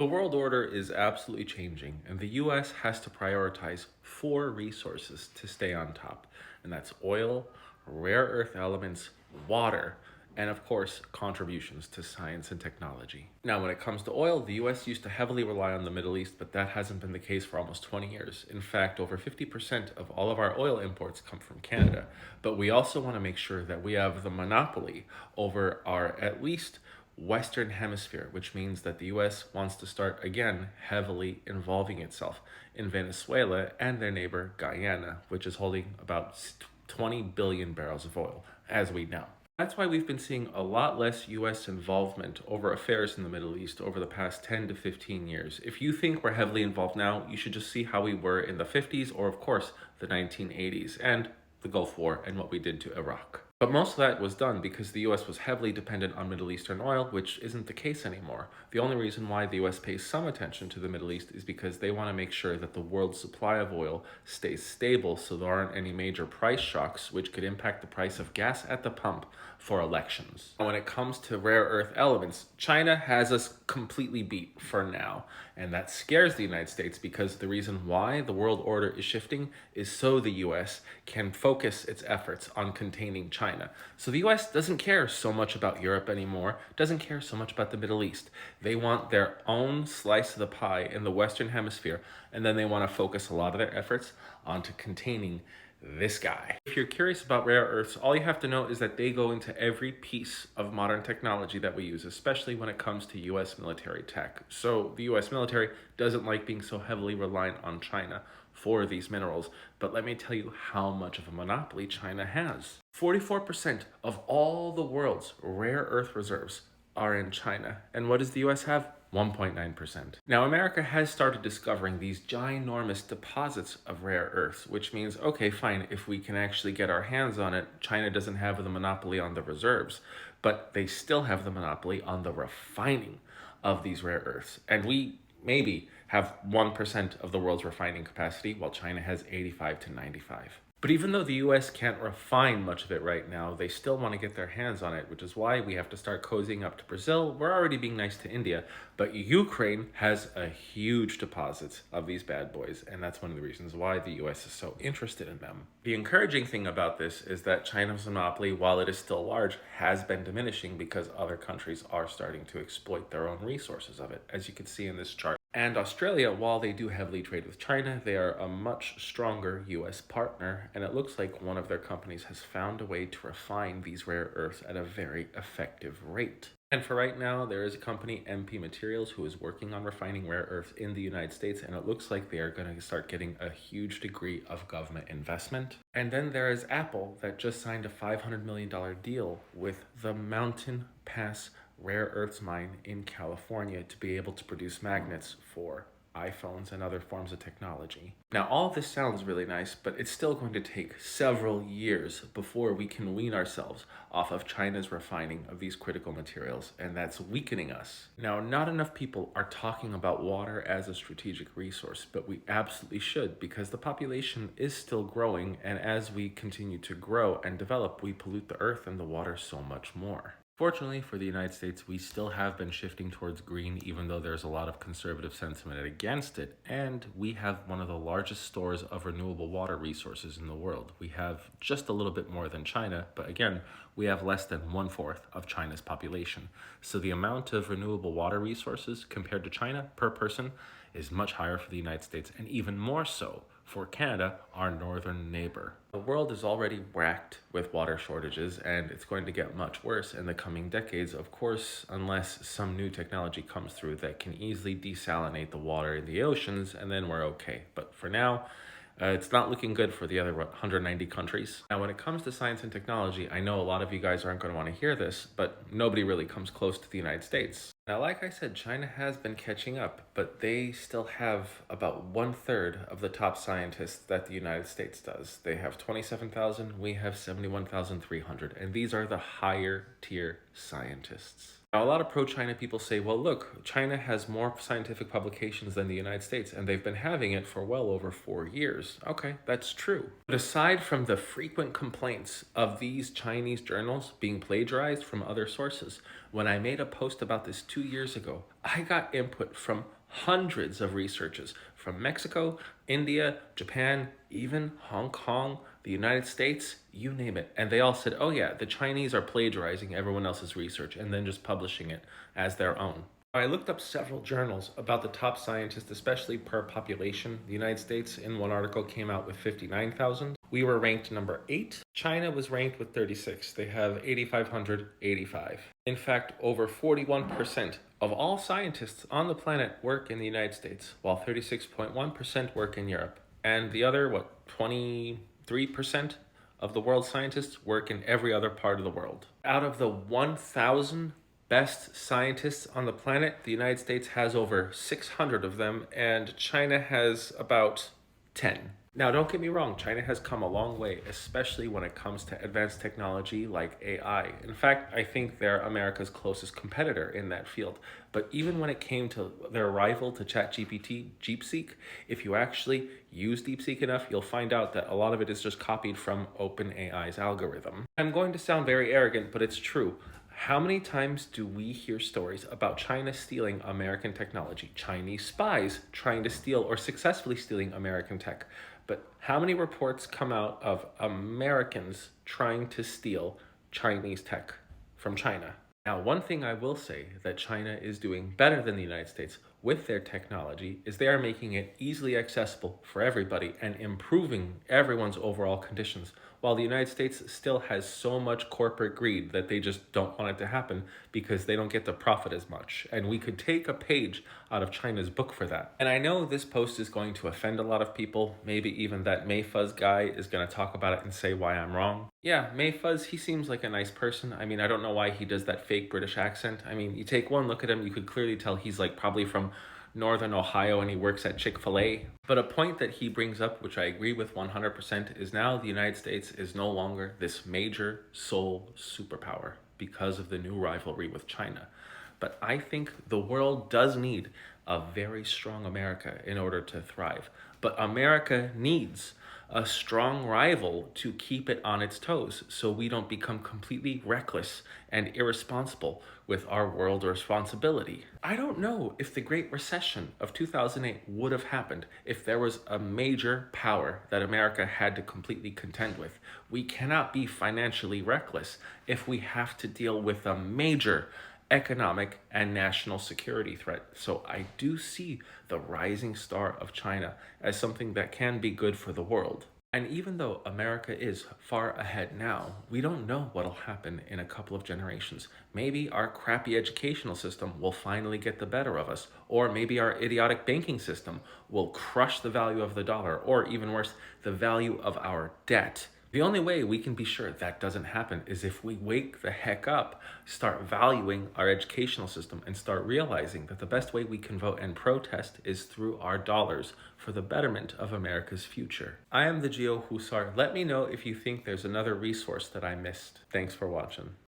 The world order is absolutely changing, and the US has to prioritize four resources to stay on top, and that's oil, rare earth elements, water, and of course, contributions to science and technology. Now, when it comes to oil, the US used to heavily rely on the Middle East, but that hasn't been the case for almost 20 years. In fact, over 50% of all of our oil imports come from Canada. But we also want to make sure that we have the monopoly over our at least Western Hemisphere, which means that the US wants to start again heavily involving itself in Venezuela and their neighbor Guyana, which is holding about 20 billion barrels of oil, as we know. That's why we've been seeing a lot less US involvement over affairs in the Middle East over the past 10 to 15 years. If you think we're heavily involved now, you should just see how we were in the 50s or, of course, the 1980s and the Gulf War and what we did to Iraq. But most of that was done because the US was heavily dependent on Middle Eastern oil, which isn't the case anymore. The only reason why the US pays some attention to the Middle East is because they want to make sure that the world's supply of oil stays stable so there aren't any major price shocks which could impact the price of gas at the pump for elections. When it comes to rare earth elements, China has us completely beat for now. And that scares the United States because the reason why the world order is shifting is so the US can focus its efforts on containing China. So the US doesn't care so much about Europe anymore, doesn't care so much about the Middle East. They want their own slice of the pie in the Western Hemisphere, and then they want to focus a lot of their efforts onto containing this guy. If you're curious about rare earths, all you have to know is that they go into every piece of modern technology that we use, especially when it comes to US military tech. So the US military doesn't like being so heavily reliant on China for these minerals, but let me tell you how much of a monopoly China has. 44% of all the world's rare earth reserves are in China. And what does the US have? 1.9%. Now, America has started discovering these ginormous deposits of rare earths, which means, okay, fine, if we can actually get our hands on it, China doesn't have the monopoly on the reserves, but they still have the monopoly on the refining of these rare earths. And we maybe have 1% of the world's refining capacity, while China has 85 to 95. But even though the US can't refine much of it right now, they still want to get their hands on it, which is why we have to start cozying up to Brazil. We're already being nice to India, but Ukraine has a huge deposits of these bad boys, and that's one of the reasons why the US is so interested in them. The encouraging thing about this is that China's monopoly, while it is still large, has been diminishing because other countries are starting to exploit their own resources of it, as you can see in this chart. And Australia, while they do heavily trade with China, they are a much stronger US partner, and it looks like one of their companies has found a way to refine these rare earths at a very effective rate. And for right now, there is a company, MP Materials, who is working on refining rare earths in the United States, and it looks like they are going to start getting a huge degree of government investment. And then there is Apple that just signed a $500 million deal with the Mountain Pass rare earths mine in California to be able to produce magnets for iPhones and other forms of technology. Now, all of this sounds really nice, but it's still going to take several years before we can wean ourselves off of China's refining of these critical materials, and that's weakening us. Now, not enough people are talking about water as a strategic resource, but we absolutely should because the population is still growing, and as we continue to grow and develop, we pollute the earth and the water so much more. Fortunately for the United States, we still have been shifting towards green, even though there's a lot of conservative sentiment against it, and we have one of the largest stores of renewable water resources in the world. We have just a little bit more than China, but again, we have less than 1/4 of China's population. So the amount of renewable water resources compared to China per person is much higher for the United States, and even more so for Canada, our northern neighbor. The world is already racked with water shortages, and it's going to get much worse in the coming decades, of course, unless some new technology comes through that can easily desalinate the water in the oceans, and then we're okay. But for now, it's not looking good for the other 190 countries. Now, when it comes to science and technology, I know a lot of you guys aren't going to want to hear this, but nobody really comes close to the United States. Now, like I said, China has been catching up, but they still have about 1/3 of the top scientists that the United States does. They have 27,000, we have 71,300, and these are the higher tier scientists. Now, a lot of pro-China people say, well, look, China has more scientific publications than the United States, and they've been having it for well over 4 years. Okay, that's true. But aside from the frequent complaints of these Chinese journals being plagiarized from other sources, when I made a post about this 2 years ago, I got input from hundreds of researchers from Mexico, India, Japan, even Hong Kong, the United States, you name it. And they all said, oh yeah, the Chinese are plagiarizing everyone else's research and then just publishing it as their own. I looked up several journals about the top scientists, especially per population. The United States, in one article, came out with 59,000. We were ranked number 8. China was ranked with 36. They have 8,585. In fact, over 41% of all scientists on the planet work in the United States, while 36.1% work in Europe. And the other, 23% of the world's scientists work in every other part of the world. Out of the 1,000 best scientists on the planet, the United States has over 600 of them, and China has about 10. Now, don't get me wrong, China has come a long way, especially when it comes to advanced technology like AI. In fact, I think they're America's closest competitor in that field. But even when it came to their rival to ChatGPT, DeepSeek, if you actually use DeepSeek enough, you'll find out that a lot of it is just copied from OpenAI's algorithm. I'm going to sound very arrogant, but it's true. How many times do we hear stories about China stealing American technology? Chinese spies trying to steal or successfully stealing American tech. But how many reports come out of Americans trying to steal Chinese tech from China? Now, one thing I will say that China is doing better than the United States with their technology is they are making it easily accessible for everybody and improving everyone's overall conditions, while the United States still has so much corporate greed that they just don't want it to happen because they don't get to profit as much. And we could take a page out of China's book for that. And I know this post is going to offend a lot of people. Maybe even that Mayfuzz guy is going to talk about it and say why I'm wrong. Yeah, Mayfuzz, he seems like a nice person. I mean, I don't know why he does that fake British accent. I mean, you take one look at him, you could clearly tell he's like probably from Northern Ohio and he works at Chick-fil-A. But a point that he brings up, which I agree with 100%, is now the United States is no longer this major sole superpower because of the new rivalry with China. But I think the world does need a very strong America in order to thrive. But America needs a strong rival to keep it on its toes so we don't become completely reckless and irresponsible with our world responsibility. I don't know if the Great Recession of 2008 would have happened if there was a major power that America had to completely contend with. We cannot be financially reckless if we have to deal with a major economic and national security threat. So I do see the rising star of China as something that can be good for the world. And even though America is far ahead now, we don't know what'll happen in a couple of generations. Maybe our crappy educational system will finally get the better of us, or maybe our idiotic banking system will crush the value of the dollar, or even worse, the value of our debt. The only way we can be sure that doesn't happen is if we wake the heck up, start valuing our educational system, and start realizing that the best way we can vote and protest is through our dollars for the betterment of America's future. I am the Geo Husar. Let me know if you think there's another resource that I missed. Thanks for watching.